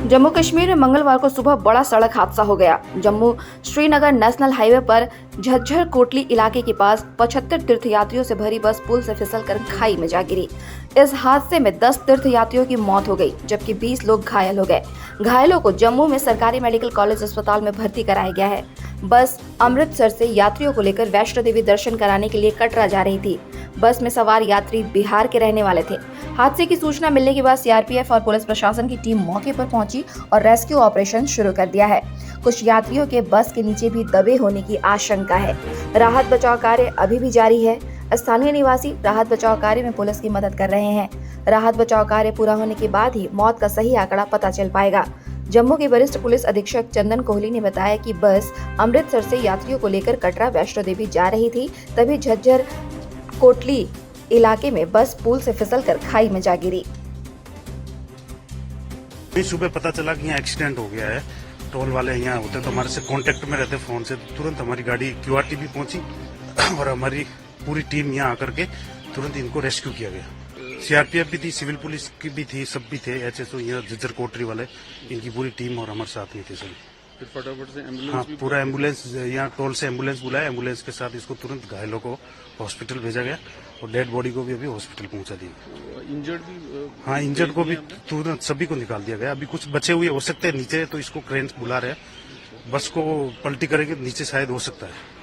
जम्मू कश्मीर में मंगलवार को सुबह बड़ा सड़क हादसा हो गया। जम्मू श्रीनगर नेशनल हाईवे पर झज्जर कोटली इलाके के पास 75 तीर्थयात्रियों से भरी बस पुल से फिसलकर खाई में जा गिरी। इस हादसे में 10 तीर्थयात्रियों की मौत हो गई, जबकि 20 लोग घायल हो गए। घायलों को जम्मू में सरकारी मेडिकल कॉलेज अस्पताल में भर्ती कराया गया है। बस अमृतसर से यात्रियों को लेकर वैष्णो देवी दर्शन कराने के लिए कटरा जा रही थी। बस में सवार यात्री बिहार के रहने वाले थे। हादसे की सूचना मिलने के बाद सीआरपीएफ और पुलिस प्रशासन की टीम मौके पर पहुंची और रेस्क्यू ऑपरेशन शुरू कर दिया है। कुछ यात्रियों के बस के नीचे भी दबे होने की आशंका है। राहत बचाव कार्य अभी भी जारी है। स्थानीय निवासी राहत बचाव कार्य में पुलिस की मदद कर रहे हैं। राहत बचाव कार्य पूरा होने के बाद ही मौत का सही आंकड़ा पता चल पाएगा। जम्मू के वरिष्ठ पुलिस अधीक्षक चंदन कोहली ने बताया कि बस अमृतसर से यात्रियों को लेकर कटरा वैष्णो देवी जा रही थी, तभी झज्जर कोटली इलाके में बस पुल से फिसलकर खाई में जा गिरी। सुबह पता चला कि यहाँ एक्सीडेंट हो गया है। टोल वाले यहाँ होते तो हमारे से कांटेक्ट में रहते फोन से, तुरंत हमारी गाड़ी क्यूआरटी भी पहुंची और हमारी पूरी टीम यहाँ आकर के तुरंत इनको रेस्क्यू किया गया। सीआरपीएफ भी थी, सिविल पुलिस की भी थी, सब भी थे। एचएसओ यहाँ झज्जर कोटरी वाले, इनकी पूरी टीम और हमारे साथ में थे सभी। फिर फटाफट से एम्बुलेंस, हाँ, पूरा एम्बुलेंस यहाँ टोल से एम्बुलेंस बुलाया। एम्बुलेंस के साथ इसको तुरंत घायलों को हॉस्पिटल भेजा गया और डेड बॉडी को भी अभी हॉस्पिटल पहुंचा दिया। इंजर्ड भी, हाँ, इंजर्ड को भी तुरंत सभी को निकाल दिया गया। अभी कुछ बचे हुए हो सकते हैं नीचे, तो इसको क्रेन बुला रहे हैं। बस को पलटी करेंगे नीचे शायद हो सकता है।